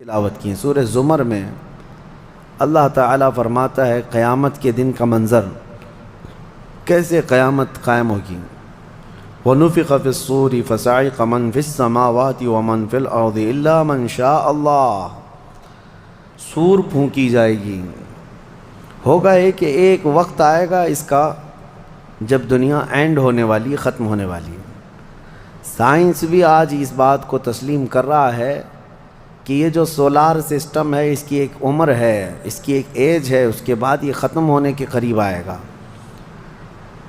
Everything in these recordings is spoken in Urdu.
تلاوت کی سورہ زمر میں اللہ تعالیٰ فرماتا ہے قیامت کے دن کا منظر کیسے قیامت قائم ہوگی۔ وَنُفِخَ فِي الصُّورِ فَصَعِقَ مَنْ فِي السَّمَاوَاتِ وَمَنْ فِي الْأَرْضِ إِلَّا مَنْ شَاءَ اللَّهُ۔ سور پھونکی جائے گی۔ ہوگا یہ کہ ایک وقت آئے گا اس کا جب دنیا اینڈ ہونے والی، ختم ہونے والی۔ سائنس بھی آج اس بات کو تسلیم کر رہا ہے کہ یہ جو سولار سسٹم ہے اس کی ایک عمر ہے، اس کی ایک ایج ہے، اس کے بعد یہ ختم ہونے کے قریب آئے گا۔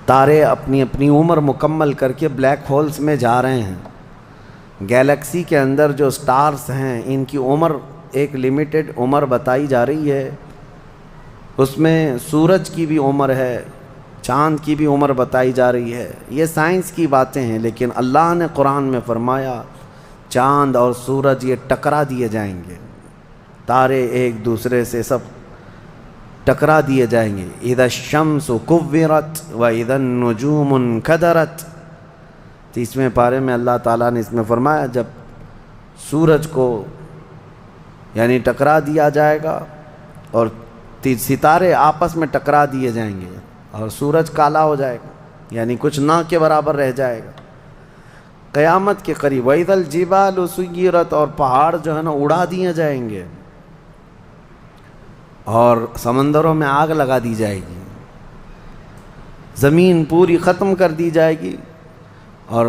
تارے اپنی اپنی عمر مکمل کر کے بلیک ہولز میں جا رہے ہیں۔ گیلیکسی کے اندر جو سٹارز ہیں ان کی عمر ایک لیمیٹڈ عمر بتائی جا رہی ہے، اس میں سورج کی بھی عمر ہے، چاند کی بھی عمر بتائی جا رہی ہے۔ یہ سائنس کی باتیں ہیں، لیکن اللہ نے قرآن میں فرمایا چاند اور سورج یہ ٹکرا دیے جائیں گے، تارے ایک دوسرے سے سب ٹکرا دیے جائیں گے۔ اذا الشمس کورت واذا النجوم انکدرت۔ 30ویں پارے میں اللہ تعالیٰ نے اس میں فرمایا جب سورج کو یعنی ٹکرا دیا جائے گا اور ستارے آپس میں ٹکرا دیے جائیں گے اور سورج کالا ہو جائے گا، یعنی کچھ نہ کے برابر رہ جائے گا قیامت کے قریب۔ وَإِذَا الْجِبَالُ سُيِّرَتْ، اور پہاڑ جو ہے نا اڑا دیے جائیں گے اور سمندروں میں آگ لگا دی جائے گی، زمین پوری ختم کر دی جائے گی۔ اور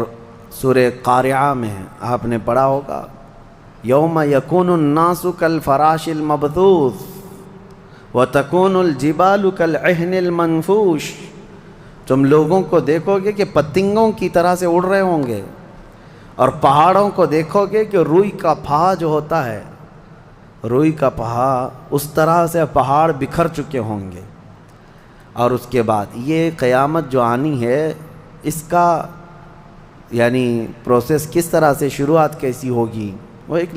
سورہ قارعہ میں آپ نے پڑھا ہوگا یوم یکون الناس کالفراش المبثوث وتکون الجبال کالعہن المنفوش۔ تم لوگوں کو دیکھو گے کہ پتنگوں کی طرح سے اڑ رہے ہوں گے، اور پہاڑوں کو دیکھو گے کہ روئی کا پھا جو ہوتا ہے، روئی کا پھا اس طرح سے پہاڑ بکھر چکے ہوں گے۔ اور اس کے بعد یہ قیامت جو آنی ہے اس کا یعنی پروسیس کس طرح سے، شروعات کیسی ہوگی، وہ ایک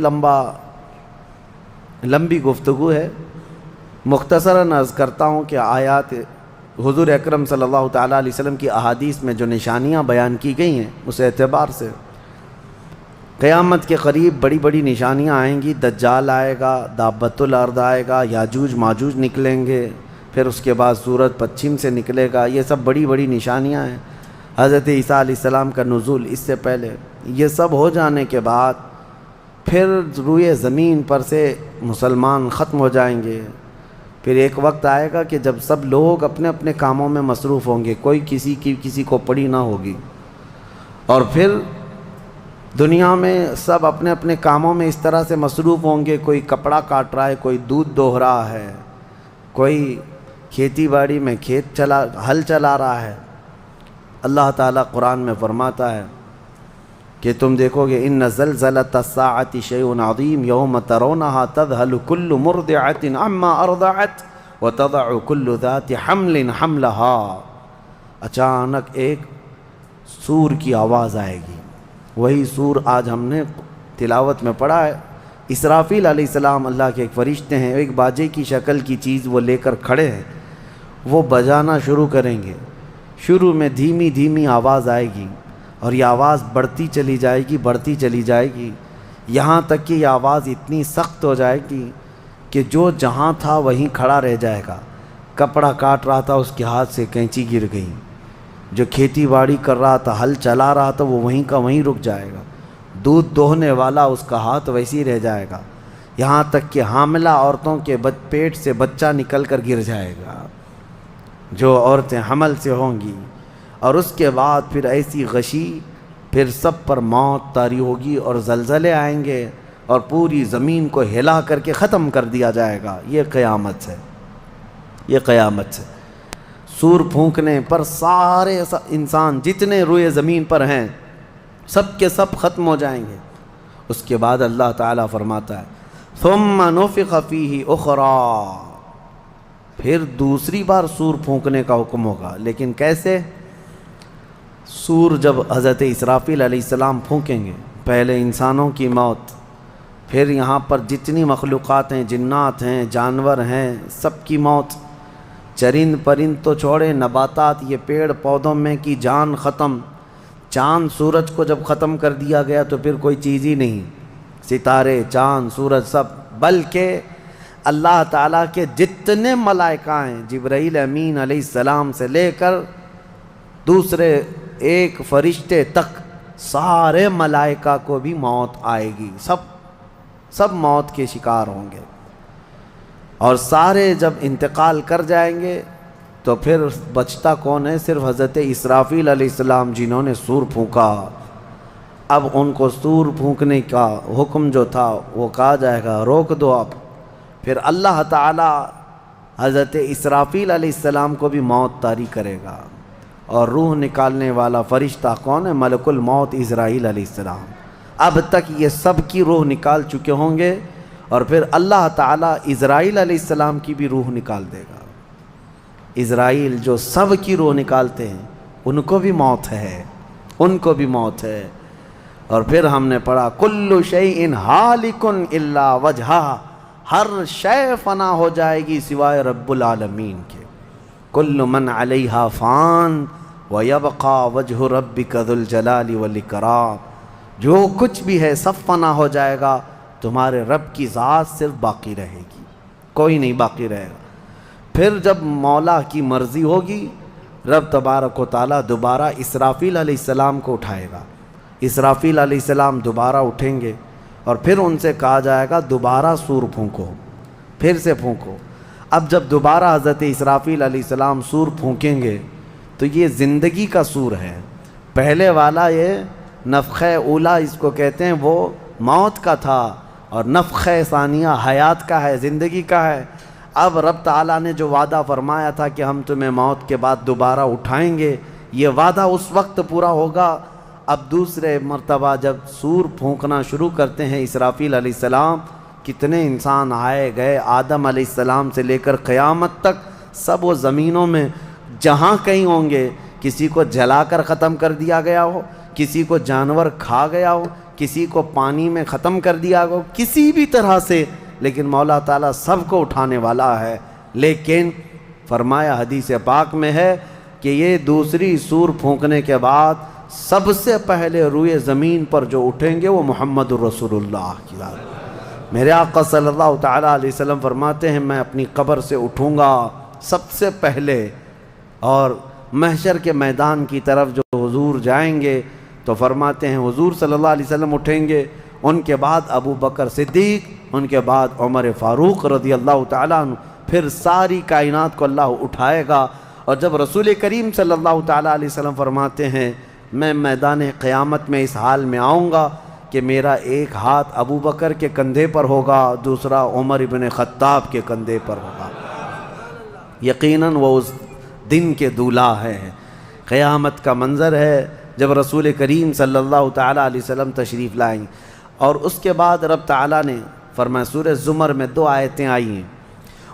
لمبی گفتگو ہے۔ مختصراً عرض کرتا ہوں کہ آیات حضور اکرم صلی اللہ تعالیٰ علیہ وسلم کی احادیث میں جو نشانیاں بیان کی گئی ہیں اس اعتبار سے قیامت کے قریب بڑی بڑی نشانیاں آئیں گی۔ دجال آئے گا، دابۃ الارض آئے گا، یاجوج ماجوج نکلیں گے، پھر اس کے بعد سورج پچھم سے نکلے گا۔ یہ سب بڑی بڑی نشانیاں ہیں۔ حضرت عیسیٰ علیہ السلام کا نزول اس سے پہلے، یہ سب ہو جانے کے بعد پھر روئے زمین پر سے مسلمان ختم ہو جائیں گے۔ پھر ایک وقت آئے گا کہ جب سب لوگ اپنے اپنے کاموں میں مصروف ہوں گے، کوئی کسی کو پڑی نہ ہوگی، اور پھر دنیا میں سب اپنے اپنے کاموں میں اس طرح سے مصروف ہوں گے، کوئی کپڑا کاٹ رہا ہے، کوئی دودھ دوہ رہا ہے، کوئی کھیتی باڑی میں ہل چلا رہا ہے۔ اللہ تعالیٰ قرآن میں فرماتا ہے کہ تم دیکھو گے ان زلزلۃ الساعۃ شیء عظیم یوم ترونھا تذہل کل مرضعۃ عما ارضعت وتضع کل ذات حمل حملھا۔ اچانک ایک سور کی آواز آئے گی، وہی سور آج ہم نے تلاوت میں پڑھا ہے۔ اسرافیل علیہ السلام اللہ کے ایک فرشتے ہیں، ایک باجے کی شکل کی چیز وہ لے کر کھڑے ہیں، وہ بجانا شروع کریں گے۔ شروع میں دھیمی دھیمی آواز آئے گی اور یہ آواز بڑھتی چلی جائے گی، یہاں تک کہ یہ آواز اتنی سخت ہو جائے گی کہ جو جہاں تھا وہیں کھڑا رہ جائے گا۔ کپڑا کاٹ رہا تھا اس کے ہاتھ سے کینچی گر گئی، جو کھیتی باڑی کر رہا تھا، ہل چلا رہا تھا، وہ وہیں کا وہیں رک جائے گا۔ دودھ دوہنے والا اس کا ہاتھ ویسے ہی رہ جائے گا، یہاں تک کہ حاملہ عورتوں کے پیٹ سے بچہ نکل کر گر جائے گا، جو عورتیں حمل سے ہوں گی۔ اور اس کے بعد پھر ایسی غشی، پھر سب پر موت طاری ہوگی اور زلزلے آئیں گے اور پوری زمین کو ہلا کر کے ختم کر دیا جائے گا۔ یہ قیامت ہے، یہ قیامت ہے۔ سور پھونکنے پر سارے انسان جتنے روئے زمین پر ہیں سب کے سب ختم ہو جائیں گے۔ اس کے بعد اللہ تعالیٰ فرماتا ہے ثم نفخ فیہ اخری، پھر دوسری بار سور پھونکنے کا حکم ہوگا۔ لیکن کیسے؟ سور جب حضرت اسرافیل علیہ السلام پھونکیں گے، پہلے انسانوں کی موت، پھر یہاں پر جتنی مخلوقات ہیں، جنات ہیں، جانور ہیں، سب کی موت، چرند پرند تو چھوڑے، نباتات، یہ پیڑ پودوں میں کی جان ختم۔ چاند سورج کو جب ختم کر دیا گیا تو پھر کوئی چیز ہی نہیں، ستارے، چاند، سورج سب بلکہ اللہ تعالیٰ کے جتنے ملائکہ ہیں، جبرائیل امین علیہ السلام سے لے کر دوسرے ایک فرشتے تک، سارے ملائکہ کو بھی موت آئے گی، سب موت کے شکار ہوں گے، اور سارے جب انتقال کر جائیں گے تو پھر بچتا کون ہے؟ صرف حضرت اسرافیل علیہ السلام، جنہوں نے سور پھونکا۔ اب ان کو سور پھونکنے کا حکم جو تھا وہ کہا جائے گا روک دو اب۔ پھر اللہ تعالی حضرت اسرافیل علیہ السلام کو بھی موت طاری کرے گا، اور روح نکالنے والا فرشتہ کون ہے؟ ملک الموت عزرائیل علیہ السلام۔ اب تک یہ سب کی روح نکال چکے ہوں گے، اور پھر اللہ تعالیٰ عزرائیل علیہ السلام کی بھی روح نکال دے گا۔ عزرائیل جو سب کی روح نکالتے ہیں، ان کو بھی موت ہے، ان کو بھی موت ہے۔ اور پھر ہم نے پڑھا کل شیء ہالک الا وجہہ، ہر شے فنا ہو جائے گی سوائے رب العالمین کے۔ کل من علیہا فان ویبقى وجہ ربک ذو الجلال والاکرام، جو کچھ بھی ہے سب فنا ہو جائے گا، تمہارے رب کی ذات صرف باقی رہے گی، کوئی نہیں باقی رہے گا۔ پھر جب مولا کی مرضی ہوگی، رب تبارک و تعالیٰ دوبارہ اسرافیل علیہ السلام کو اٹھائے گا۔ اسرافیل علیہ السلام دوبارہ اٹھیں گے، اور پھر ان سے کہا جائے گا دوبارہ سور پھونکو، پھر سے پھونکو۔ اب جب دوبارہ حضرت اسرافیل علیہ السلام سور پھونکیں گے تو یہ زندگی کا سور ہے۔ پہلے والا یہ نفخہ اولا اس کو کہتے ہیں، وہ موت کا تھا، اور نفخہ ثانیہ حیات کا ہے، زندگی کا ہے۔ اب رب تعالیٰ نے جو وعدہ فرمایا تھا کہ ہم تمہیں موت کے بعد دوبارہ اٹھائیں گے، یہ وعدہ اس وقت پورا ہوگا۔ اب دوسرے مرتبہ جب سور پھونکنا شروع کرتے ہیں اسرافیل علیہ السلام، کتنے انسان آئے گئے، آدم علیہ السلام سے لے کر قیامت تک، سب وہ زمینوں میں جہاں کہیں ہوں گے، کسی کو جلا کر ختم کر دیا گیا ہو، کسی کو جانور کھا گیا ہو، کسی کو پانی میں ختم کر دیا ہو، کسی بھی طرح سے، لیکن مولا تعالیٰ سب کو اٹھانے والا ہے۔ لیکن فرمایا حدیث پاک میں ہے کہ یہ دوسری سور پھونکنے کے بعد سب سے پہلے روئے زمین پر جو اٹھیں گے وہ محمد الرسول اللہ کی ذات۔ میرے آقا صلی اللہ تعالیٰ علیہ وسلم فرماتے ہیں میں اپنی قبر سے اٹھوں گا سب سے پہلے، اور محشر کے میدان کی طرف جو حضور جائیں گے تو فرماتے ہیں حضور صلی اللہ علیہ وسلم اٹھیں گے، ان کے بعد ابو بکر صدیق، ان کے بعد عمر فاروق رضی اللہ تعالیٰ عنہ، پھر ساری کائنات کو اللہ اٹھائے گا۔ اور جب رسول کریم صلی اللہ تعالیٰ علیہ وسلم فرماتے ہیں میں میدان قیامت میں اس حال میں آؤں گا کہ میرا ایک ہاتھ ابو بکر کے کندھے پر ہوگا، دوسرا عمر ابن خطاب کے کندھے پر ہوگا۔ یقیناً وہ اس دن کے دولہ ہیں، قیامت کا منظر ہے جب رسول کریم صلی اللہ تعالیٰ علیہ وسلم تشریف لائیں۔ اور اس کے بعد رب تعالیٰ نے فرمایا، سورہ زمر میں 2 آیتیں آئی ہیں،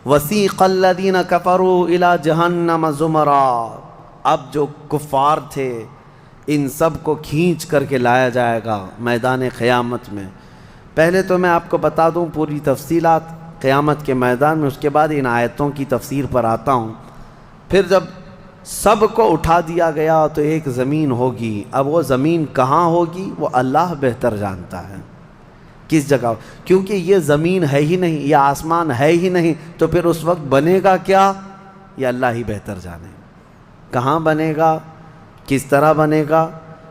وَسِيقَ الَّذِينَ كَفَرُوا إِلَى جَهَنَّمَ زُمَرًا، اب جو کفار تھے ان سب کو کھینچ کر کے لایا جائے گا میدان قیامت میں۔ پہلے تو میں آپ کو بتا دوں پوری تفصیلات قیامت کے میدان میں، اس کے بعد ان آیتوں کی تفسیر پر آتا ہوں۔ پھر جب سب کو اٹھا دیا گیا تو ایک زمین ہوگی، اب وہ زمین کہاں ہوگی وہ اللہ بہتر جانتا ہے کس جگہ، کیونکہ یہ زمین ہے ہی نہیں، یہ آسمان ہے ہی نہیں، تو پھر اس وقت بنے گا کیا یہ اللہ ہی بہتر جانے۔ کہاں بنے گا، کس طرح بنے گا،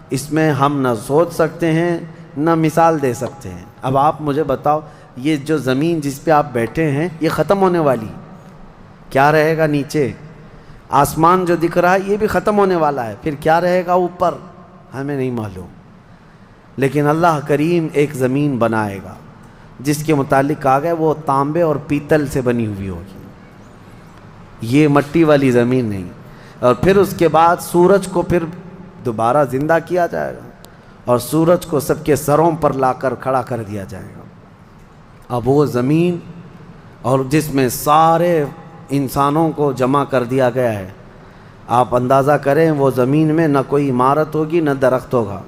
اس میں ہم نہ سوچ سکتے ہیں نہ مثال دے سکتے ہیں۔ اب آپ مجھے بتاؤ، یہ جو زمین جس پہ آپ بیٹھے ہیں یہ ختم ہونے والی، کیا رہے گا نیچے؟ آسمان جو دکھ رہا ہے یہ بھی ختم ہونے والا ہے، پھر کیا رہے گا اوپر ہمیں نہیں معلوم۔ لیکن اللہ کریم ایک زمین بنائے گا جس کے متعلق کہا گیا وہ تانبے اور پیتل سے بنی ہوئی ہوگی، یہ مٹی والی زمین نہیں۔ اور پھر اس کے بعد سورج کو پھر دوبارہ زندہ کیا جائے گا، اور سورج کو سب کے سروں پر لا کر کھڑا کر دیا جائے گا۔ اب وہ زمین اور جس میں سارے انسانوں کو جمع کر دیا گیا ہے، آپ اندازہ کریں وہ زمین میں نہ کوئی عمارت ہوگی نہ درخت ہوگا،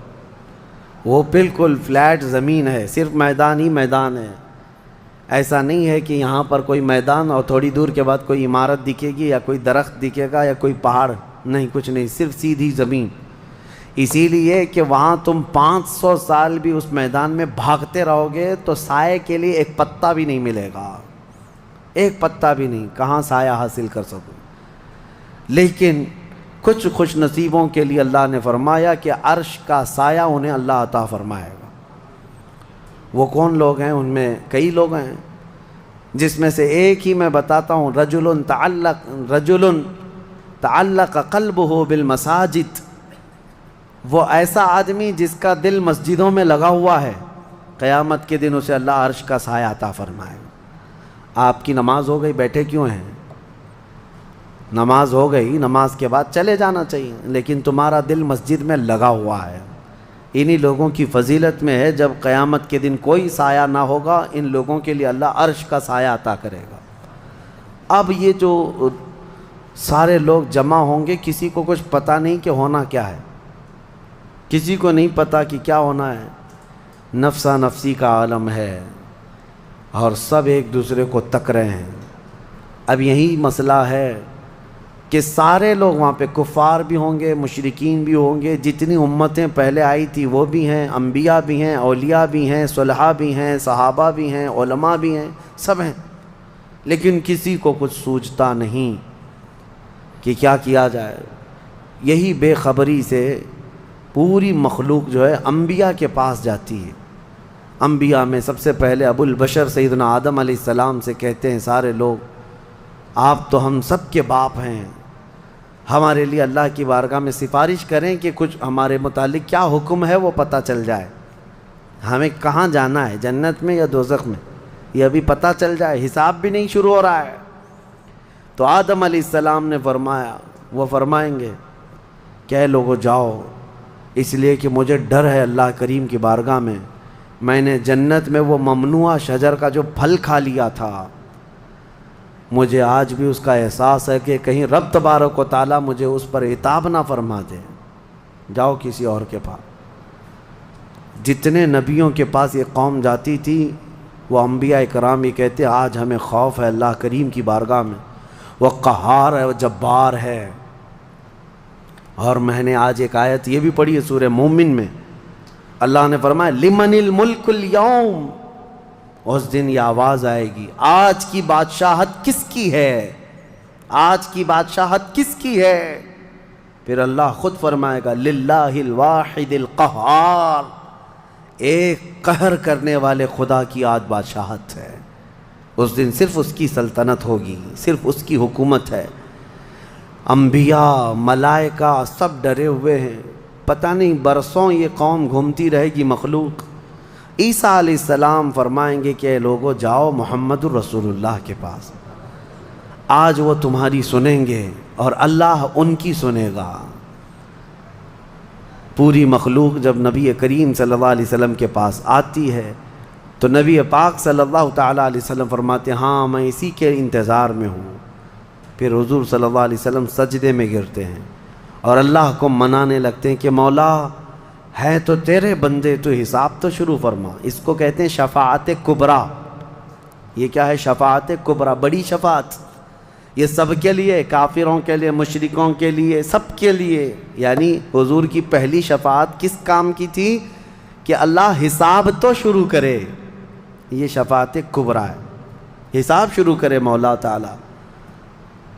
وہ بالکل فلیٹ زمین ہے، صرف میدان ہی میدان ہے۔ ایسا نہیں ہے کہ یہاں پر کوئی میدان اور تھوڑی دور کے بعد کوئی عمارت دکھے گی یا کوئی درخت دکھے گا یا کوئی پہاڑ، نہیں، کچھ نہیں، صرف سیدھی زمین۔ اسی لیے کہ وہاں تم 500 سال بھی اس میدان میں بھاگتے رہو گے تو سائے کے لیے ایک پتا بھی نہیں ملے گا، ایک پتا بھی نہیں، کہاں سایہ حاصل کر سکو۔ لیکن کچھ خوش نصیبوں کے لیے اللہ نے فرمایا کہ عرش کا سایہ انہیں اللہ عطا فرمائے گا۔ وہ کون لوگ ہیں؟ ان میں کئی لوگ ہیں، جس میں سے ایک ہی میں بتاتا ہوں، رجل تعلق قلبہ بالمساجد، وہ ایسا آدمی جس کا دل مسجدوں میں لگا ہوا ہے، قیامت کے دن اسے اللہ عرش کا سایہ عطا فرمائے گا۔ آپ کی نماز ہو گئی، بیٹھے کیوں ہیں؟ نماز ہو گئی، نماز کے بعد چلے جانا چاہیے، لیکن تمہارا دل مسجد میں لگا ہوا ہے۔ انہی لوگوں کی فضیلت میں ہے، جب قیامت کے دن کوئی سایہ نہ ہوگا، ان لوگوں کے لیے اللہ عرش کا سایہ عطا کرے گا۔ اب یہ جو سارے لوگ جمع ہوں گے، کسی کو کچھ پتہ نہیں کہ ہونا کیا ہے، کسی کو نہیں پتہ کہ کیا ہونا ہے، نفسا نفسی کا عالم ہے، اور سب ایک دوسرے کو تک رہے ہیں۔ اب یہی مسئلہ ہے کہ سارے لوگ وہاں پہ، کفار بھی ہوں گے، مشرکین بھی ہوں گے، جتنی امتیں پہلے آئی تھی وہ بھی ہیں، انبیاء بھی ہیں، اولیاء بھی ہیں، صلحاء بھی ہیں، صحابہ بھی ہیں، علماء بھی ہیں، سب ہیں، لیکن کسی کو کچھ سوچتا نہیں کہ کیا کیا جائے۔ یہی بے خبری سے پوری مخلوق جو ہے انبیاء کے پاس جاتی ہے۔ انبیاء میں سب سے پہلے ابو البشر سیدنا آدم علیہ السلام سے کہتے ہیں سارے لوگ، آپ تو ہم سب کے باپ ہیں، ہمارے لیے اللہ کی بارگاہ میں سفارش کریں کہ کچھ ہمارے متعلق کیا حکم ہے وہ پتہ چل جائے، ہمیں کہاں جانا ہے، جنت میں یا دوزخ میں، یہ ابھی پتہ چل جائے، حساب بھی نہیں شروع ہو رہا ہے۔ تو آدم علیہ السلام نے فرمایا، وہ فرمائیں گے کہ اے لوگو جاؤ، اس لیے کہ مجھے ڈر ہے اللہ کریم کی بارگاہ میں نے جنت میں وہ ممنوع شجر کا جو پھل کھا لیا تھا، مجھے آج بھی اس کا احساس ہے کہ کہیں رب تبارک و تعالیٰ مجھے اس پر عتاب نہ فرما دے، جاؤ کسی اور کے پاس۔ جتنے نبیوں کے پاس یہ قوم جاتی تھی، وہ انبیاء کرام یہ کہتے آج ہمیں خوف ہے اللہ کریم کی بارگاہ میں، وہ قہار ہے، وہ جبار ہے۔ اور میں نے آج ایک آیت یہ بھی پڑھی ہے سورہ مومن میں، اللہ نے فرمایا لمن الملک اليوم، اس دن یہ آواز آئے گی، آج کی بادشاہت کس کی ہے، آج کی بادشاہت کس کی ہے؟ پھر اللہ خود فرمائے گا للہ الواحد القہار، ایک قہر کرنے والے خدا کی آج بادشاہت ہے۔ اس دن صرف اس کی سلطنت ہوگی، صرف اس کی حکومت ہے۔ انبیاء، ملائکہ سب ڈرے ہوئے ہیں، پتہ نہیں برسوں یہ قوم گھومتی رہے گی مخلوق۔ عیسیٰ علیہ السلام فرمائیں گے کہ اے لوگو جاؤ محمد الرسول اللہ کے پاس، آج وہ تمہاری سنیں گے اور اللہ ان کی سنے گا۔ پوری مخلوق جب نبی کریم صلی اللہ علیہ وسلم کے پاس آتی ہے تو نبی پاک صلی اللہ تعالیٰ علیہ وسلم فرماتے ہیں ہاں میں اسی کے انتظار میں ہوں۔ پھر حضور صلی اللہ علیہ وسلم سجدے میں گرتے ہیں اور اللہ کو منانے لگتے ہیں کہ مولا ہے تو تیرے بندے، تو حساب تو شروع فرما۔ اس کو کہتے ہیں شفاعت کبریٰ۔ یہ کیا ہے؟ شفاعت کبریٰ، بڑی شفاعت، یہ سب کے لیے، کافروں کے لیے، مشرکوں کے لیے، سب کے لیے۔ یعنی حضور کی پہلی شفاعت کس کام کی تھی؟ کہ اللہ حساب تو شروع کرے، یہ شفاعت کبریٰ ہے، حساب شروع کرے مولا تعالیٰ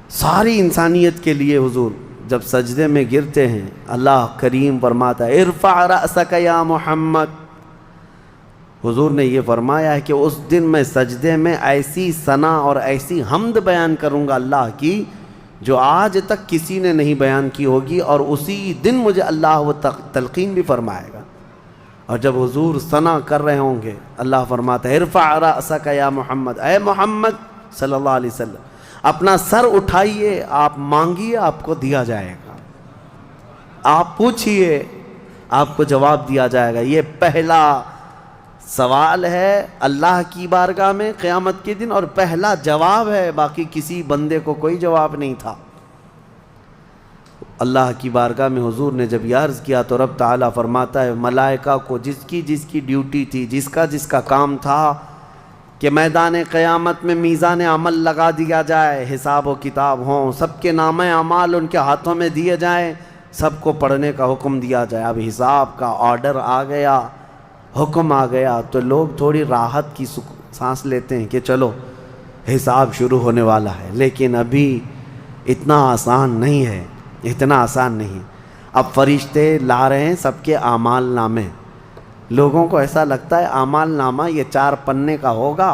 ساری انسانیت کے لیے۔ حضور جب سجدے میں گرتے ہیں اللہ کریم فرماتا ہے ارفع رأسک یا محمد۔ حضور نے یہ فرمایا ہے کہ اس دن میں سجدے میں ایسی ثنا اور ایسی حمد بیان کروں گا اللہ کی جو آج تک کسی نے نہیں بیان کی ہوگی، اور اسی دن مجھے اللہ وہ تلقین بھی فرمائے گا۔ اور جب حضور ثنا کر رہے ہوں گے اللہ فرماتا ہے ارفع رأسک یا محمد، اے محمد صلی اللہ علیہ وسلم اپنا سر اٹھائیے، آپ مانگیے آپ کو دیا جائے گا، آپ پوچھئے آپ کو جواب دیا جائے گا۔ یہ پہلا سوال ہے اللہ کی بارگاہ میں قیامت کے دن، اور پہلا جواب ہے، باقی کسی بندے کو کوئی جواب نہیں تھا۔ اللہ کی بارگاہ میں حضور نے جب یہ عرض کیا تو رب تعالیٰ فرماتا ہے ملائکہ کو جس کی ڈیوٹی تھی، جس کا کام تھا کہ میدان قیامت میں میزان عمل لگا دیا جائے، حساب و کتاب ہوں، سب کے نامہ اعمال ان کے ہاتھوں میں دیے جائیں، سب کو پڑھنے کا حکم دیا جائے. اب حساب کا آرڈر آ گیا، حکم آ گیا، تو لوگ تھوڑی راحت کی سانس لیتے ہیں کہ چلو حساب شروع ہونے والا ہے. لیکن ابھی اتنا آسان نہیں ہے، اتنا آسان نہیں. اب فرشتے لا رہے ہیں سب کے اعمال نامے. لوگوں کو ایسا لگتا ہے اعمال نامہ یہ 4 پنے کا ہوگا.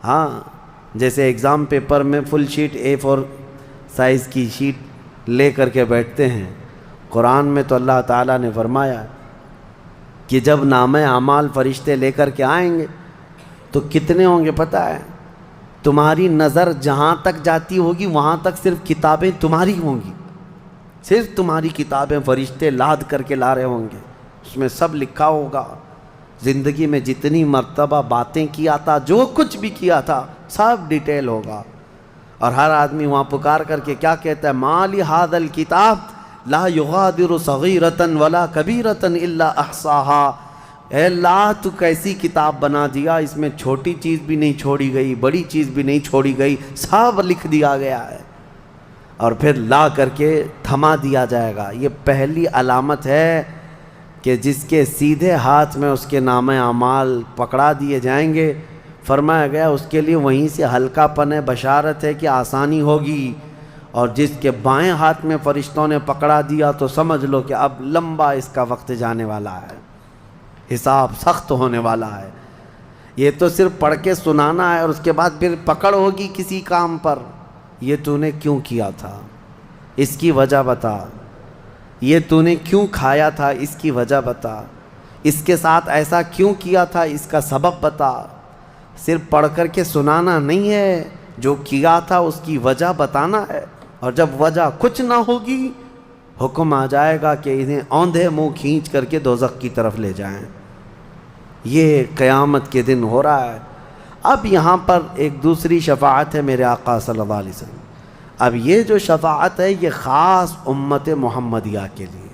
ہاں، جیسے ایگزام پیپر میں فل شیٹ A4 سائز کی شیٹ لے کر کے بیٹھتے ہیں. قرآن میں تو اللہ تعالیٰ نے فرمایا کہ جب نامہ اعمال فرشتے لے کر کے آئیں گے تو کتنے ہوں گے پتہ ہے؟ تمہاری نظر جہاں تک جاتی ہوگی وہاں تک صرف کتابیں تمہاری ہوں گی، صرف تمہاری کتابیں فرشتے لاد کر کے لا رہے ہوں گے. اس میں سب لکھا ہوگا، زندگی میں جتنی مرتبہ باتیں کیا تھا، جو کچھ بھی کیا تھا، سب ڈیٹیل ہوگا. اور ہر آدمی وہاں پکار کر کے کیا کہتا ہے؟ ما لی ھذا الکتاب لا یغادر صغیرۃ ولا کبیرۃ الا احصاها. اے اللہ تو کیسی کتاب بنا دیا، اس میں چھوٹی چیز بھی نہیں چھوڑی گئی، بڑی چیز بھی نہیں چھوڑی گئی، سب لکھ دیا گیا ہے. اور پھر لا کر کے تھما دیا جائے گا. یہ پہلی علامت ہے کہ جس کے سیدھے ہاتھ میں اس کے نامہ اعمال پکڑا دیے جائیں گے، فرمایا گیا اس کے لیے وہیں سے ہلکا پن ہے، بشارت ہے کہ آسانی ہوگی. اور جس کے بائیں ہاتھ میں فرشتوں نے پکڑا دیا تو سمجھ لو کہ اب لمبا اس کا وقت جانے والا ہے، حساب سخت ہونے والا ہے. یہ تو صرف پڑھ کے سنانا ہے اور اس کے بعد پھر پکڑ ہوگی کسی کام پر. یہ تو نے کیوں کیا تھا، اس کی وجہ بتا. یہ تو نے کیوں کھایا تھا، اس کی وجہ بتا. اس کے ساتھ ایسا کیوں کیا تھا، اس کا سبب بتا. صرف پڑھ کر کے سنانا نہیں ہے، جو کیا تھا اس کی وجہ بتانا ہے. اور جب وجہ کچھ نہ ہوگی، حکم آ جائے گا کہ انہیں اوندھے منہ کھینچ کر کے دوزخ کی طرف لے جائیں. یہ قیامت کے دن ہو رہا ہے. اب یہاں پر ایک دوسری شفاعت ہے میرے آقا صلی اللہ علیہ وسلم. اب یہ جو شفاعت ہے یہ خاص امت محمدیہ کے لیے.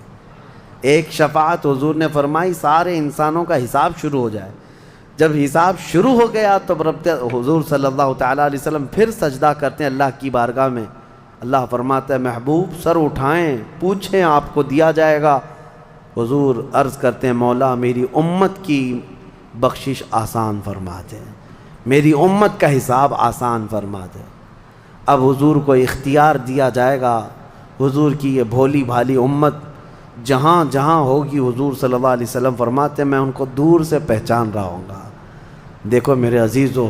ایک شفاعت حضور نے فرمائی سارے انسانوں کا حساب شروع ہو جائے. جب حساب شروع ہو گیا تو حضور صلی اللہ تعالیٰ علیہ وسلم پھر سجدہ کرتے ہیں اللہ کی بارگاہ میں. اللہ فرماتا ہے محبوب سر اٹھائیں، پوچھیں، آپ کو دیا جائے گا. حضور عرض کرتے ہیں مولا میری امت کی بخشش آسان فرما دے، میری امت کا حساب آسان فرما دے. اب حضور کو اختیار دیا جائے گا. حضور کی یہ بھولی بھالی امت جہاں جہاں ہوگی، حضور صلی اللہ علیہ وسلم فرماتے ہیں میں ان کو دور سے پہچان رہا ہوں گا. دیکھو میرے عزیزو،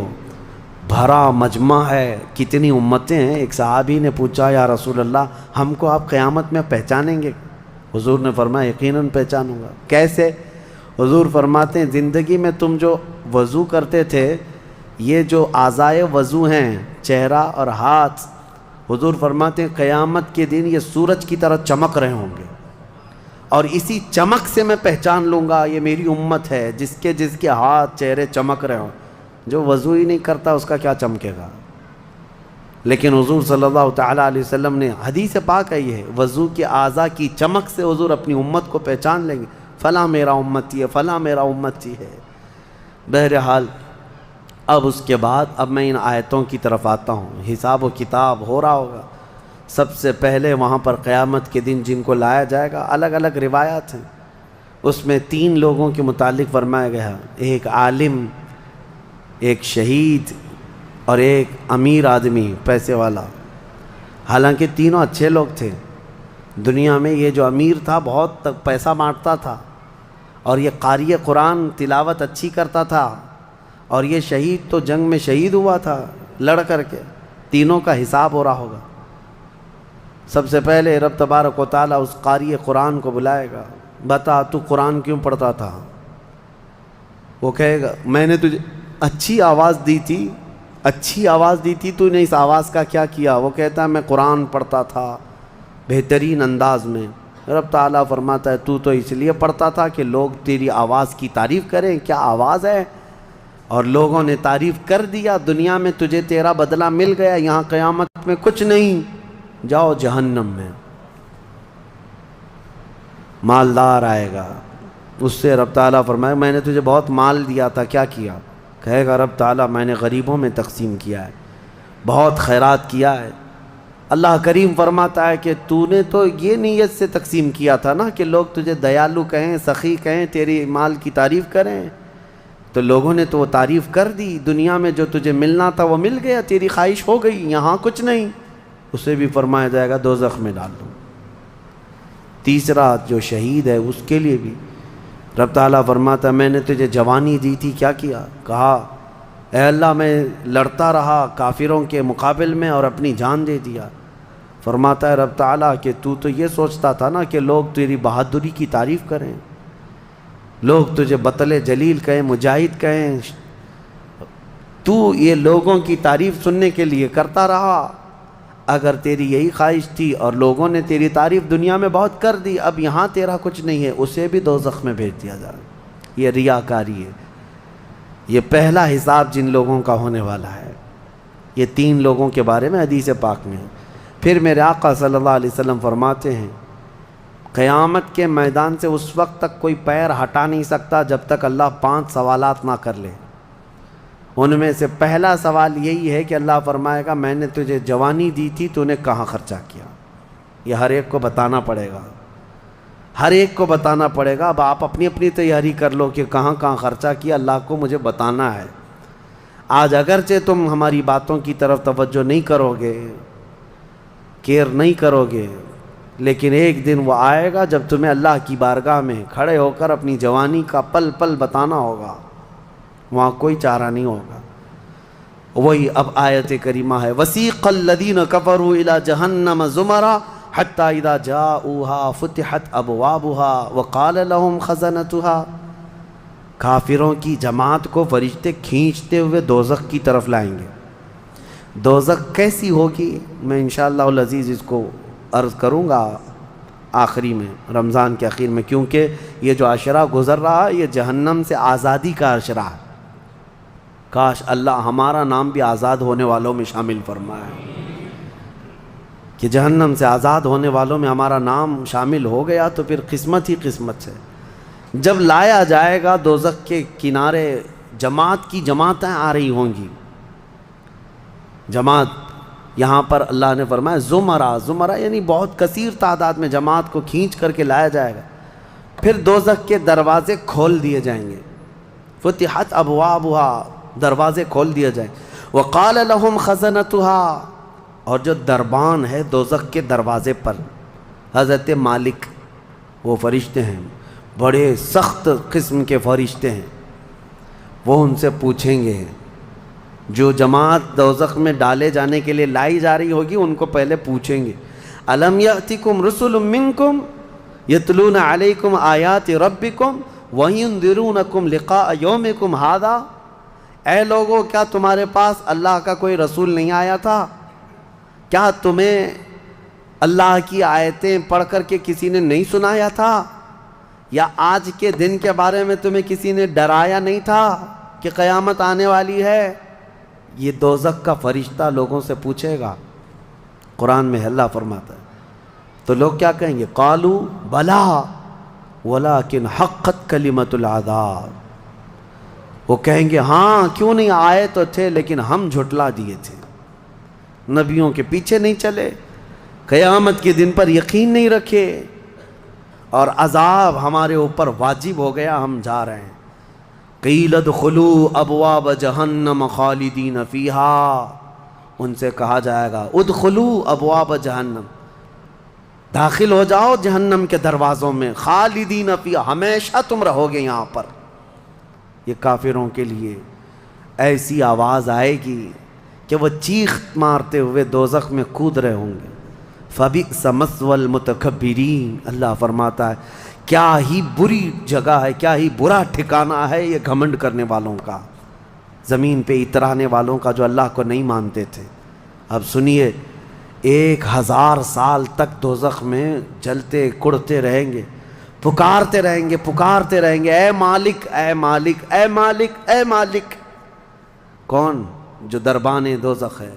بھرا مجمع ہے، کتنی امتیں ہیں. ایک صحابی نے پوچھا یا رسول اللہ ہم کو آپ قیامت میں پہچانیں گے؟ حضور نے فرمایا یقیناً پہچانوں گا. کیسے؟ حضور فرماتے ہیں زندگی میں تم جو وضو کرتے تھے، یہ جو اعضائے وضو ہیں، چہرہ اور ہاتھ، حضور فرماتے ہیں قیامت کے دن یہ سورج کی طرح چمک رہے ہوں گے. اور اسی چمک سے میں پہچان لوں گا یہ میری امت ہے. جس کے ہاتھ چہرے چمک رہے ہوں. جو وضو ہی نہیں کرتا اس کا کیا چمکے گا؟ لیکن حضور صلی اللہ تعالیٰ علیہ وسلم نے حدیث پاک ہے یہ، وضو کے اعضاء کی چمک سے حضور اپنی امت کو پہچان لیں گے، فلاں میرا امتی ہے، فلاں میرا امتی ہے. بہرحال اب اس کے بعد اب میں ان آیتوں کی طرف آتا ہوں. حساب و کتاب ہو رہا ہوگا. سب سے پہلے وہاں پر قیامت کے دن جن کو لایا جائے گا، الگ الگ روایات ہیں، اس میں 3 لوگوں کے متعلق فرمایا گیا، ایک عالم، ایک شہید اور ایک امیر آدمی پیسے والا. حالانکہ تینوں اچھے لوگ تھے. دنیا میں یہ جو امیر تھا بہت پیسہ بانٹتا تھا، اور یہ قاری قرآن تلاوت اچھی کرتا تھا، اور یہ شہید تو جنگ میں شہید ہوا تھا لڑ کر کے. تینوں کا حساب ہو رہا ہوگا. سب سے پہلے رب تبارک و تعالیٰ اس قاری قرآن کو بلائے گا، بتا تو قرآن کیوں پڑھتا تھا؟ وہ کہے گا میں نے تجھے اچھی آواز دی تھی، اچھی آواز دی تھی، تو نے اس آواز کا کیا کیا؟ وہ کہتا ہے میں قرآن پڑھتا تھا بہترین انداز میں. رب تعالیٰ فرماتا ہے تو اس لیے پڑھتا تھا کہ لوگ تیری آواز کی تعریف کریں، کیا آواز ہے. اور لوگوں نے تعریف کر دیا. دنیا میں تجھے تیرا بدلہ مل گیا، یہاں قیامت میں کچھ نہیں، جاؤ جہنم میں. مالدار آئے گا، اس سے رب تعالیٰ فرمائے میں نے تجھے بہت مال دیا تھا، کیا کیا؟ کہے گا رب تعالیٰ میں نے غریبوں میں تقسیم کیا ہے، بہت خیرات کیا ہے. اللہ کریم فرماتا ہے کہ تو نے تو یہ نیت سے تقسیم کیا تھا نا کہ لوگ تجھے دیالو کہیں، سخی کہیں، تیری مال کی تعریف کریں، تو لوگوں نے تو وہ تعریف کر دی، دنیا میں جو تجھے ملنا تھا وہ مل گیا، تیری خواہش ہو گئی، یہاں کچھ نہیں، اسے بھی فرمایا جائے گا دوزخ میں ڈال دو۔ تیسرا جو شہید ہے اس کے لیے بھی رب تعالیٰ فرماتا ہے میں نے تجھے جوانی دی تھی، کیا کیا؟ کہا اے اللہ میں لڑتا رہا کافروں کے مقابل میں اور اپنی جان دے دیا۔ فرماتا ہے رب تعالیٰ کہ تو یہ سوچتا تھا نا کہ لوگ تیری بہادری کی تعریف کریں، لوگ تجھے بطل جلیل کہیں، مجاہد کہیں، تو یہ لوگوں کی تعریف سننے کے لیے کرتا رہا۔ اگر تیری یہی خواہش تھی اور لوگوں نے تیری تعریف دنیا میں بہت کر دی، اب یہاں تیرا کچھ نہیں ہے، اسے بھی دوزخ میں بھیج دیا جائے۔ یہ ریاکاری ہے۔ یہ پہلا حساب جن لوگوں کا ہونے والا ہے، یہ 3 لوگوں کے بارے میں حدیث پاک میں ہے۔ پھر میرے آقا صلی اللہ علیہ وسلم فرماتے ہیں قیامت کے میدان سے اس وقت تک کوئی پیر ہٹا نہیں سکتا جب تک اللہ 5 سوالات نہ کر لے۔ ان میں سے پہلا سوال یہی ہے کہ اللہ فرمائے گا میں نے تجھے جوانی دی تھی، تو نے کہاں خرچہ کیا؟ یہ ہر ایک کو بتانا پڑے گا، ہر ایک کو بتانا پڑے گا۔ اب آپ اپنی اپنی تیاری کر لو کہ کہاں کہاں خرچہ کیا، اللہ کو مجھے بتانا ہے۔ آج اگرچہ تم ہماری باتوں کی طرف توجہ نہیں کرو گے، کیئر نہیں کرو گے، لیکن ایک دن وہ آئے گا جب تمہیں اللہ کی بارگاہ میں کھڑے ہو کر اپنی جوانی کا پل پل بتانا ہوگا، وہاں کوئی چارہ نہیں ہوگا۔ وہی اب آیت کریمہ ہے وَسِيقَ الَّذِينَ كَفَرُوا إِلَى جَهَنَّمَ زُمَرًا حَتَّى إِذَا جَاءُوهَا فُتِحَتْ أَبْوَابُهَا وَقَالَ لَهُمْ خَزَنَتُهَا، کافروں کی جماعت کو فرشتے کھینچتے ہوئے دوزخ کی طرف لائیں گے۔ دوزخ کیسی ہوگی میں انشاءاللہ العزیز اس کو عرض کروں گا آخری میں، رمضان کے اخیر میں، کیونکہ یہ جو عشرہ گزر رہا ہے یہ جہنم سے آزادی کا عشرہ ہے۔ کاش اللہ ہمارا نام بھی آزاد ہونے والوں میں شامل فرمائے کہ جہنم سے آزاد ہونے والوں میں ہمارا نام شامل ہو گیا تو پھر قسمت ہی قسمت سے۔ جب لایا جائے گا دوزخ کے کنارے جماعت کی جماعتیں آ رہی ہوں گی، جماعت یہاں پر اللہ نے فرمایا زمرہ یعنی بہت کثیر تعداد میں جماعت کو کھینچ کر کے لایا جائے گا۔ پھر دوزخ کے دروازے کھول دیے جائیں گے، فتحت ابوابها، دروازے کھول دیے جائیں۔ وقال لهم خزنتها، اور جو دربان ہے دوزخ کے دروازے پر حضرت مالک، وہ فرشتے ہیں، بڑے سخت قسم کے فرشتے ہیں، وہ ان سے پوچھیں گے، جو جماعت دوزخ میں ڈالے جانے کے لیے لائی جا رہی ہوگی ان کو پہلے پوچھیں گے الم یأتکم رسل منکم یتلون علیکم آیات ربکم وینذرونکم لقاء یومکم ھذا، اے لوگو کیا تمہارے پاس اللہ کا کوئی رسول نہیں آیا تھا؟ کیا تمہیں اللہ کی آیتیں پڑھ کر کے کسی نے نہیں سنایا تھا؟ یا آج کے دن کے بارے میں تمہیں کسی نے ڈرایا نہیں تھا کہ قیامت آنے والی ہے؟ یہ دوزخ کا فرشتہ لوگوں سے پوچھے گا، قرآن میں اللہ فرماتا ہے۔ تو لوگ کیا کہیں گے؟ قالوا بلا ولکن حقت کلمۃ العذاب، وہ کہیں گے ہاں کیوں نہیں آئے تو تھے لیکن ہم جھٹلا دیے تھے، نبیوں کے پیچھے نہیں چلے، قیامت کے دن پر یقین نہیں رکھے، اور عذاب ہمارے اوپر واجب ہو گیا، ہم جا رہے ہیں۔ قیل ادخلوا ابواب جہنم خالدین فیہا، ان سے کہا جائے گا ادخلوا ابواب جہنم، داخل ہو جاؤ جہنم کے دروازوں میں، خالدین فیہا، ہمیشہ تم رہو گے یہاں پر۔ یہ کافروں کے لیے ایسی آواز آئے گی کہ وہ چیخ مارتے ہوئے دوزخ میں کود رہے ہوں گے۔ فبئس مثوى المتکبرین، اللہ فرماتا ہے کیا ہی بری جگہ ہے، کیا ہی برا ٹھکانہ ہے یہ گھمنڈ کرنے والوں کا، زمین پہ اترانے والوں کا جو اللہ کو نہیں مانتے تھے۔ اب سنیے 1000 سال تک دوزخ میں جلتے کڑتے رہیں گے، پکارتے رہیں گے اے مالک اے مالک اے مالک اے مالک۔ کون؟ جو دربان دوزخ ہے،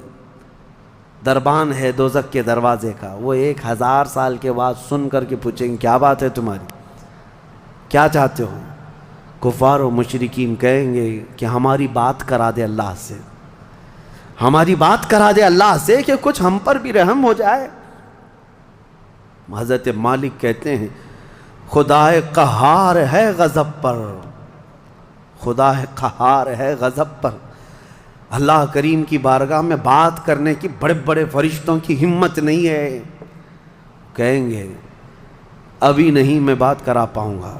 دربان ہے دوزخ کے دروازے کا، وہ 1000 سال کے بعد سن کر کے پوچھیں گے کیا بات ہے تمہاری، کیا چاہتے ہو؟ کفار و مشرکین کہیں گے کہ ہماری بات کرا دے اللہ سے، ہماری بات کرا دے اللہ سے کہ کچھ ہم پر بھی رحم ہو جائے۔ حضرت مالک کہتے ہیں خدا قہار ہے غضب پر، خدا قہار ہے غضب پر۔ اللہ کریم کی بارگاہ میں بات کرنے کی بڑے بڑے فرشتوں کی ہمت نہیں ہے، کہیں گے ابھی نہیں میں بات کرا پاؤں گا،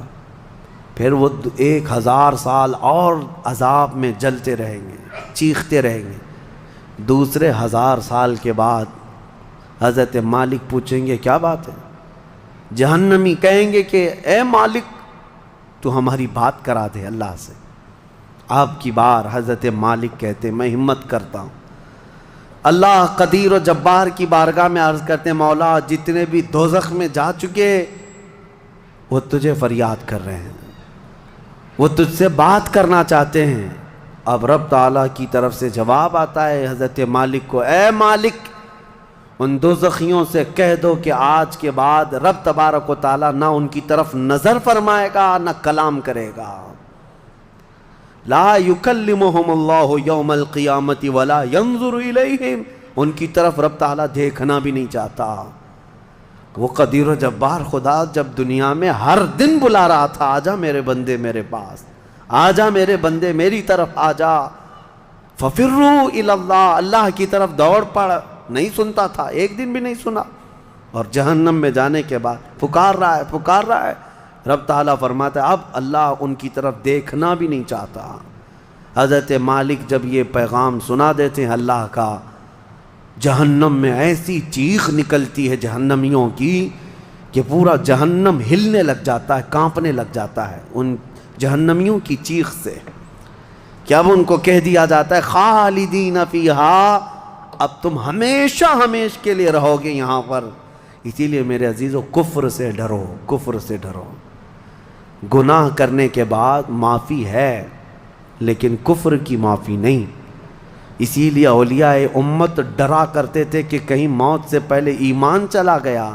پھر وہ 1000 سال اور عذاب میں جلتے رہیں گے، چیختے رہیں گے۔ دوسرے 1000 سال کے بعد حضرت مالک پوچھیں گے کیا بات ہے؟ جہنمی کہیں گے کہ اے مالک تو ہماری بات کرا دے اللہ سے۔ آپ کی بار حضرت مالک کہتے میں ہمت کرتا ہوں۔ اللہ قدیر و جبار کی بارگاہ میں عرض کرتے ہیں مولا جتنے بھی دوزخ میں جا چکے وہ تجھے فریاد کر رہے ہیں، وہ تجھ سے بات کرنا چاہتے ہیں۔ اب رب تعالیٰ کی طرف سے جواب آتا ہے حضرت مالک کو، اے مالک ان دوزخیوں سے کہہ دو کہ آج کے بعد رب تبارک و تعالیٰ نہ ان کی طرف نظر فرمائے گا نہ کلام کرے گا۔ لا یکلمہم اللہ یوم القیامت ولا ینظر الیہم، ان کی طرف رب تعالیٰ دیکھنا بھی نہیں چاہتا۔ وہ قدیر و جبار خدا جب دنیا میں ہر دن بلا رہا تھا آجا میرے بندے میرے پاس، آجا میرے بندے میری طرف آجا، ففروا الی اللہ، اللہ کی طرف دوڑ پڑ، نہیں سنتا تھا، ایک دن بھی نہیں سنا۔ اور جہنم میں جانے کے بعد پکار رہا ہے، رب تعالیٰ فرماتا ہے اب اللہ ان کی طرف دیکھنا بھی نہیں چاہتا۔ حضرت مالک جب یہ پیغام سنا دیتے ہیں اللہ کا، جہنم میں ایسی چیخ نکلتی ہے جہنمیوں کی کہ پورا جہنم ہلنے لگ جاتا ہے، کانپنے لگ جاتا ہے ان جہنمیوں کی چیخ سے، کہ اب ان کو کہہ دیا جاتا ہے خالدین فیہا، اب تم ہمیشہ کے لیے رہو گے یہاں پر۔ اسی لیے میرے عزیزو کفر سے ڈرو، کفر سے ڈرو۔ گناہ کرنے کے بعد معافی ہے لیکن کفر کی معافی نہیں۔ اسی لیے اولیاء امت ڈرا کرتے تھے کہ کہیں موت سے پہلے ایمان چلا گیا،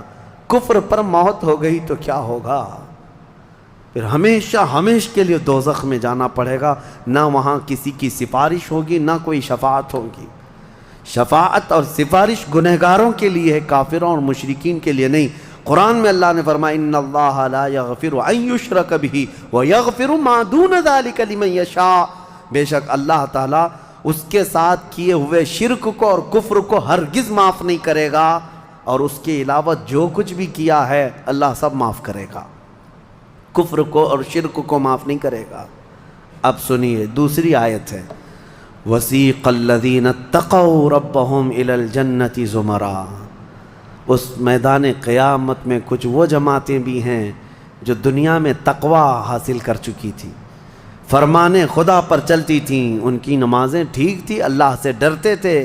کفر پر موت ہو گئی تو کیا ہوگا؟ پھر ہمیشہ کے لیے دوزخ میں جانا پڑے گا، نہ وہاں کسی کی سفارش ہوگی نہ کوئی شفاعت ہوگی۔ شفاعت اور سفارش گنہگاروں کے لیے ہے، کافروں اور مشرکین کے لیے نہیں۔ قرآن میں اللہ نے فرمایا ان اللہ لا یغفر ان یشرک بہ ویغفر ما دون ذلک لمن یشاء، بے شک اللہ تعالیٰ اس کے ساتھ کیے ہوئے شرک کو اور کفر کو ہرگز معاف نہیں کرے گا، اور اس کے علاوہ جو کچھ بھی کیا ہے اللہ سب معاف کرے گا، کفر کو اور شرک کو معاف نہیں کرے گا۔ اب سنیے دوسری آیت ہے وَسِيقَ الَّذِينَ اتَّقَوْا رَبَّهُمْ إِلَى الْجَنَّةِ زُمَرًا، اس میدان قیامت میں کچھ وہ جماعتیں بھی ہیں جو دنیا میں تقوی حاصل کر چکی تھی، فرمان خدا پر چلتی تھیں، ان کی نمازیں ٹھیک تھی، اللہ سے ڈرتے تھے،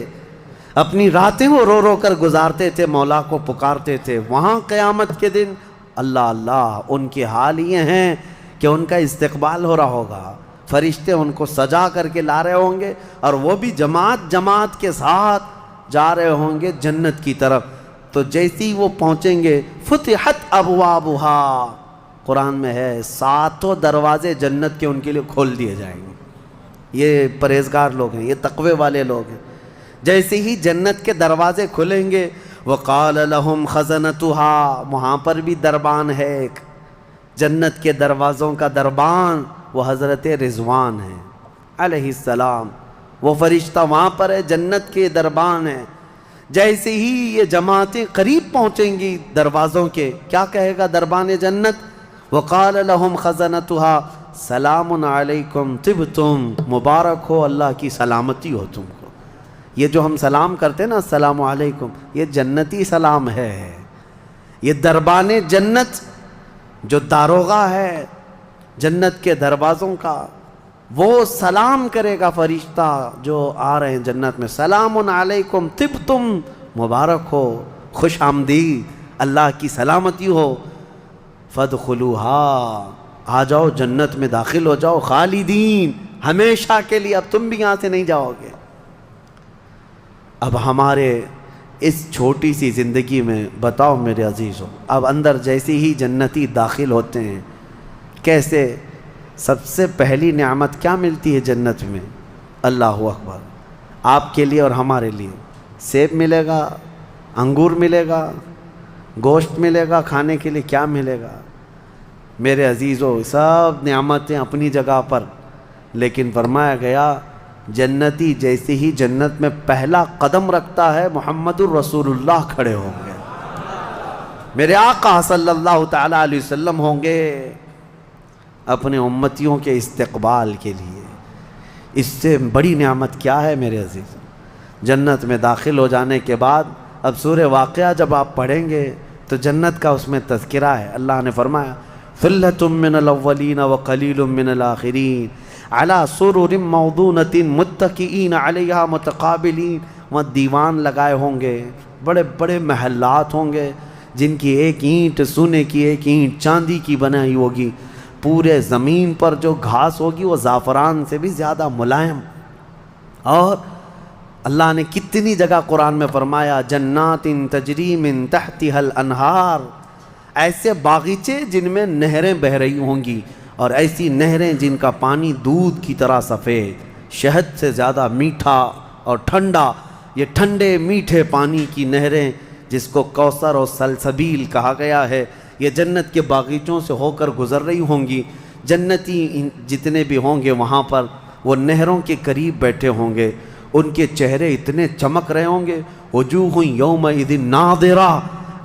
اپنی راتیں وہ رو رو کر گزارتے تھے، مولا کو پکارتے تھے۔ وہاں قیامت کے دن اللہ ان کے حال یہ ہیں کہ ان کا استقبال ہو رہا ہوگا، فرشتے ان کو سجا کر کے لا رہے ہوں گے، اور وہ بھی جماعت کے ساتھ جا رہے ہوں گے جنت کی طرف۔ تو جیسی وہ پہنچیں گے فتحت ابوابہا، قرآن میں ہے 7 دروازے جنت کے ان کے لیے کھول دیے جائیں گے۔ یہ پرہیزگار لوگ ہیں، یہ تقوی والے لوگ ہیں۔ جیسے ہی جنت کے دروازے کھلیں گے وقال لهم خزنتها، وہاں پر بھی دربان ہے ایک، جنت کے دروازوں کا دربان وہ حضرت رضوان ہے علیہ السلام، وہ فرشتہ وہاں پر ہے، جنت کے دربان ہے۔ جیسے ہی یہ جماعتیں قریب پہنچیں گی دروازوں کے، کیا کہے گا دربان جنت؟ وقال لهم خزنتها سلام علیکم طبتم، مبارک ہو اللہ کی سلامتی ہو تم کو۔ یہ جو ہم سلام کرتے ہیں نا السلام علیکم، یہ جنتی سلام ہے۔ یہ دربان جنت جو داروغہ ہے جنت کے دروازوں کا، وہ سلام کرے گا فرشتہ جو آ رہے ہیں جنت میں، سلام علیکم طبتم، مبارک ہو، خوش آمدید، اللہ کی سلامتی ہو، فادخلوها، آ جاؤ جنت میں داخل ہو جاؤ، خالدین، ہمیشہ کے لیے، اب تم بھی یہاں سے نہیں جاؤ گے۔ اب ہمارے اس چھوٹی سی زندگی میں بتاؤ میرے عزیزوں، اب اندر جیسے ہی جنتی داخل ہوتے ہیں کیسے، سب سے پہلی نعمت کیا ملتی ہے جنت میں؟ اللہ اکبر، آپ کے لیے اور ہمارے لیے سیب ملے گا، انگور ملے گا، گوشت ملے گا کھانے کے لیے، کیا ملے گا؟ میرے عزیزو سب نعمتیں اپنی جگہ پر، لیکن فرمایا گیا جنتی جیسے ہی جنت میں پہلا قدم رکھتا ہے محمد الرسول اللہ کھڑے ہوں گے، میرے آقا صلی اللہ تعالیٰ علیہ وسلم ہوں گے اپنے امتیوں کے استقبال کے لیے۔ اس سے بڑی نعمت کیا ہے میرے عزیز؟ جنت میں داخل ہو جانے کے بعد اب سورہ واقعہ جب آپ پڑھیں گے تو جنت کا اس میں تذکرہ ہے۔ اللہ نے فرمایا ثلة من الاولین وقلیل من الآخرین علی سرر موضونۃ متکئین علیہا متقابلین۔ وہاں دیوان لگائے ہوں گے، بڑے بڑے محلات ہوں گے جن کی ایک اینٹ سونے کی، ایک اینٹ چاندی کی بنائی ہوگی، پورے زمین پر جو گھاس ہوگی وہ زعفران سے بھی زیادہ ملائم۔ اور اللہ نے کتنی جگہ قرآن میں فرمایا جنات تجری من تحتها الانہار، ایسے باغیچے جن میں نہریں بہہ رہی ہوں گی، اور ایسی نہریں جن کا پانی دودھ کی طرح سفید، شہد سے زیادہ میٹھا اور ٹھنڈا، یہ ٹھنڈے میٹھے پانی کی نہریں جس کو کوثر اور سلسبیل کہا گیا ہے، یہ جنت کے باغیچوں سے ہو کر گزر رہی ہوں گی۔ جنتی جتنے بھی ہوں گے وہاں پر وہ نہروں کے قریب بیٹھے ہوں گے، ان کے چہرے اتنے چمک رہے ہوں گے، وجوہ یومئذ ناظرہ،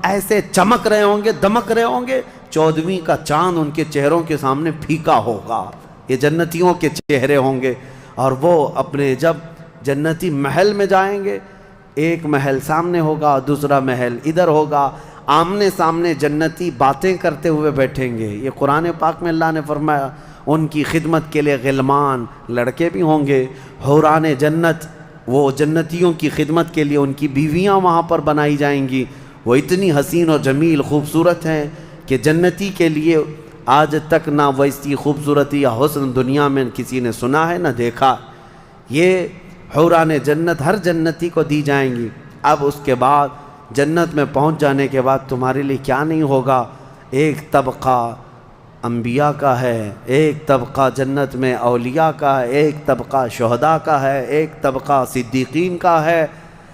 ایسے چمک رہے ہوں گے، دمک رہے ہوں گے، 14ویں کا چاند ان کے چہروں کے سامنے پھیکا ہوگا۔ یہ جنتیوں کے چہرے ہوں گے، اور وہ اپنے جب جنتی محل میں جائیں گے، ایک محل سامنے ہوگا، دوسرا محل ادھر ہوگا، آمنے سامنے جنتی باتیں کرتے ہوئے بیٹھیں گے۔ یہ قرآن پاک میں اللہ نے فرمایا ان کی خدمت کے لیے غلمان لڑکے بھی ہوں گے، حوران جنت وہ جنتیوں کی خدمت کے لیے ان کی بیویاں وہاں پر بنائی جائیں گی، وہ اتنی حسین اور جمیل خوبصورت ہیں کہ جنتی کے لیے آج تک نہ ویسی خوبصورتی یا حسن دنیا میں کسی نے سنا ہے نہ دیکھا۔ یہ حوران جنت ہر جنتی کو دی جائیں گی۔ اب اس کے بعد جنت میں پہنچ جانے کے بعد تمہارے لیے کیا نہیں ہوگا؟ ایک طبقہ انبیاء کا ہے، ایک طبقہ جنت میں اولیاء کا ہے، ایک طبقہ شہداء کا ہے، ایک طبقہ صدیقین کا ہے،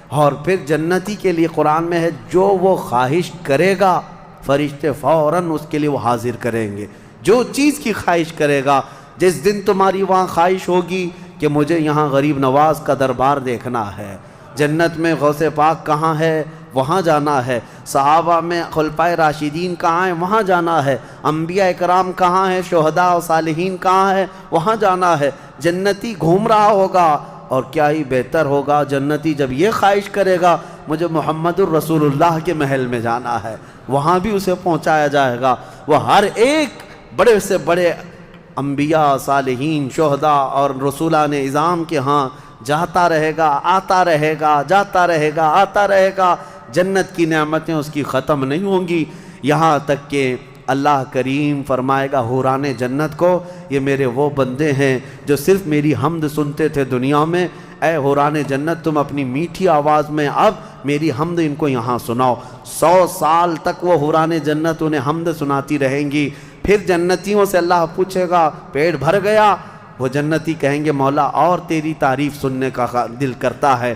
اور پھر جنتی کے لیے قرآن میں ہے جو وہ خواہش کرے گا فرشتے فوراً اس کے لیے وہ حاضر کریں گے۔ جو چیز کی خواہش کرے گا، جس دن تمہاری وہاں خواہش ہوگی کہ مجھے یہاں غریب نواز کا دربار دیکھنا ہے، جنت میں غوث پاک کہاں ہے وہاں جانا ہے، صحابہ میں خلفائے راشدین کہاں ہیں وہاں جانا ہے، انبیاء اکرام کہاں ہیں، شہداء و صالحین کہاں ہیں وہاں جانا ہے۔ جنتی گھوم رہا ہوگا، اور کیا ہی بہتر ہوگا جنتی جب یہ خواہش کرے گا مجھے محمد الرسول اللہ کے محل میں جانا ہے، وہاں بھی اسے پہنچایا جائے گا۔ وہ ہر ایک بڑے سے بڑے انبیاء، صالحین، شہداء اور رسولان اعظام کے ہاں جاتا رہے گا، آتا رہے گا، جاتا رہے گا، آتا رہے گا۔ جنت کی نعمتیں اس کی ختم نہیں ہوں گی، یہاں تک کہ اللہ کریم فرمائے گا حوران جنت کو یہ میرے وہ بندے ہیں جو صرف میری حمد سنتے تھے دنیا میں، اے حوران جنت تم اپنی میٹھی آواز میں اب میری حمد ان کو یہاں سناؤ۔ 100 سال تک وہ حوران جنت انہیں حمد سناتی رہیں گی۔ پھر جنتیوں سے اللہ پوچھے گا پیٹ بھر گیا؟ وہ جنتی کہیں گے مولا اور تیری تعریف سننے کا دل کرتا ہے۔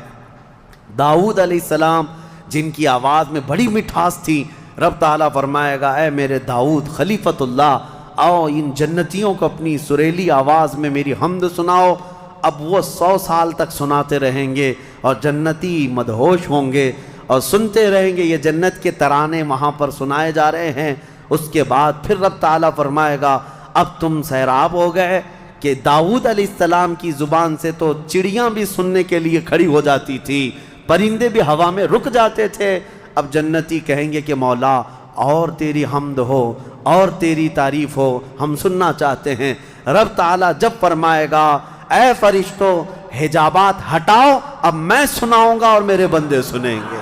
داؤد علیہ السلام جن کی آواز میں بڑی مٹھاس تھی، رب تعالیٰ فرمائے گا اے میرے داؤد خلیفۃ اللہ، آؤ ان جنتیوں کو اپنی سریلی آواز میں میری حمد سناؤ۔ اب وہ 100 سال تک سناتے رہیں گے، اور جنتی مدہوش ہوں گے اور سنتے رہیں گے، یہ جنت کے ترانے وہاں پر سنائے جا رہے ہیں۔ اس کے بعد پھر رب تعالیٰ فرمائے گا اب تم سیراب ہو گئے کہ داؤد علیہ السلام کی زبان سے تو چڑیاں بھی سننے کے لیے کھڑی ہو جاتی تھی، پرندے بھی ہوا میں رک جاتے تھے۔ اب جنتی کہیں گے کہ مولا اور تیری حمد ہو اور تیری تعریف ہو، ہم سننا چاہتے ہیں۔ رب تعالیٰ جب فرمائے گا اے فرشتوں حجابات ہٹاؤ، اب میں سناؤں گا اور میرے بندے سنیں گے۔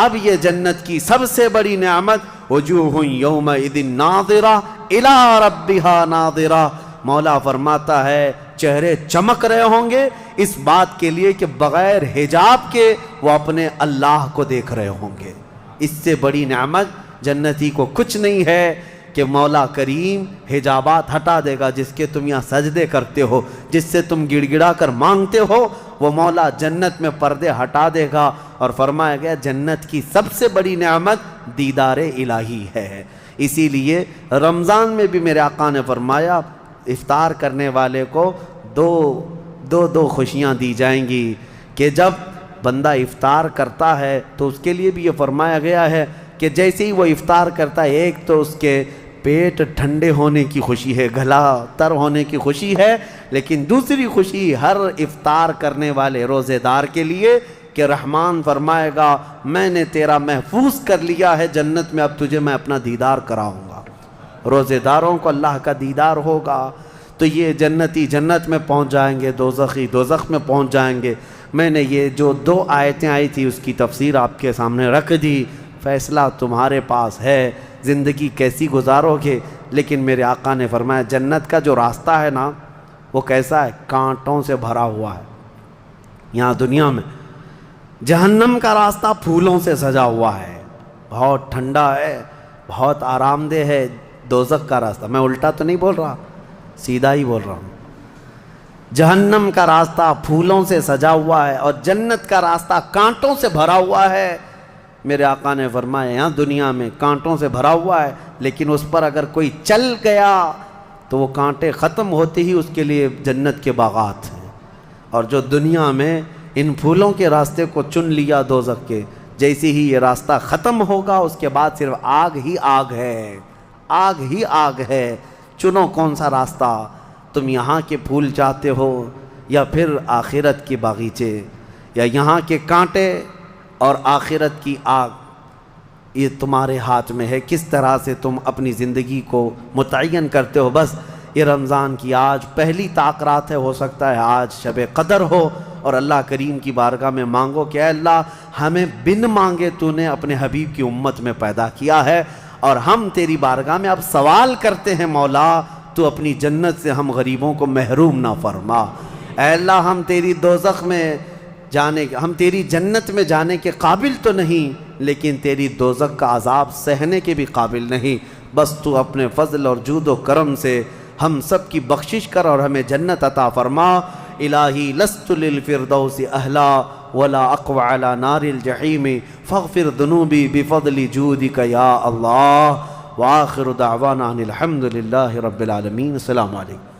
اب یہ جنت کی سب سے بڑی نعمت وجوہ یومئذ ناظرہ الی ربہا ناظرہ، مولا فرماتا ہے چہرے چمک رہے ہوں گے اس بات کے لیے کہ بغیر حجاب کے وہ اپنے اللہ کو دیکھ رہے ہوں گے۔ اس سے بڑی نعمت جنتی کو کچھ نہیں ہے کہ مولا کریم حجابات ہٹا دے گا، جس کے تم یہاں سجدے کرتے ہو، جس سے تم گڑ گڑا کر مانگتے ہو، وہ مولا جنت میں پردے ہٹا دے گا، اور فرمایا گیا جنت کی سب سے بڑی نعمت دیدار الہی ہے۔ اسی لیے رمضان میں بھی میرے آقا نے فرمایا افطار کرنے والے کو دو خوشیاں دی جائیں گی، کہ جب بندہ افطار کرتا ہے تو اس کے لیے بھی یہ فرمایا گیا ہے کہ جیسے ہی وہ افطار کرتا ہے، ایک تو اس کے پیٹ ٹھنڈے ہونے کی خوشی ہے، گلا تر ہونے کی خوشی ہے، لیکن دوسری خوشی ہر افطار کرنے والے روزے دار کے لیے کہ رحمان فرمائے گا میں نے تیرا محفوظ کر لیا ہے جنت میں، اب تجھے میں اپنا دیدار کراؤں گا۔ روزے داروں کو اللہ کا دیدار ہوگا تو یہ جنتی جنت میں پہنچ جائیں گے، دوزخی دوزخ میں پہنچ جائیں گے۔ میں نے یہ جو 2 آیتیں آئی تھی اس کی تفسیر آپ کے سامنے رکھ دی، فیصلہ تمہارے پاس ہے، زندگی کیسی گزارو گے۔ لیکن میرے آقا نے فرمایا جنت کا جو راستہ ہے نا وہ کیسا ہے؟ کانٹوں سے بھرا ہوا ہے۔ یہاں دنیا میں جہنم کا راستہ پھولوں سے سجا ہوا ہے، بہت ٹھنڈا ہے، بہت آرام دہ ہے۔ دوزخ کا راستہ، میں الٹا تو نہیں بول رہا، سیدھا ہی بول رہا ہوں، جہنم کا راستہ پھولوں سے سجا ہوا ہے اور جنت کا راستہ کانٹوں سے بھرا ہوا ہے۔ میرے آقا نے فرمایا یہاں دنیا میں کانٹوں سے بھرا ہوا ہے، لیکن اس پر اگر کوئی چل گیا تو وہ کانٹے ختم ہوتے ہی اس کے لیے جنت کے باغات ہیں۔ اور جو دنیا میں ان پھولوں کے راستے کو چن لیا دوزخ کے، جیسے ہی یہ راستہ ختم ہوگا اس کے بعد صرف آگ ہی آگ ہے، آگ ہی آگ ہے۔ چنو کون سا راستہ، تم یہاں کے پھول چاہتے ہو یا پھر آخرت کے باغیچے، یا یہاں کے کانٹے اور آخرت کی آگ، یہ تمہارے ہاتھ میں ہے، کس طرح سے تم اپنی زندگی کو متعین کرتے ہو۔ بس یہ رمضان کی آج پہلی تاکرات ہے، ہو سکتا ہے آج شب قدر ہو، اور اللہ کریم کی بارگاہ میں مانگو کہ اے اللہ ہمیں بن مانگے تو نے اپنے حبیب کی امت میں پیدا کیا ہے، اور ہم تیری بارگاہ میں اب سوال کرتے ہیں مولا تو اپنی جنت سے ہم غریبوں کو محروم نہ فرما۔ اے اللہ ہم تیری دوزخ میں ہم تیری جنت میں جانے کے قابل تو نہیں، لیکن تیری دوزخ کا عذاب سہنے کے بھی قابل نہیں، بس تو اپنے فضل اور جود و کرم سے ہم سب کی بخشش کر اور ہمیں جنت عطا فرما۔ الہی لست للفردوس اہلا ولا اقوى على نار الجحیم فاغفر ذنوبی بفضل جودک یا اللہ۔ وآخر دعوانا ان الحمد للہ رب العالمین۔ السلام علیکم۔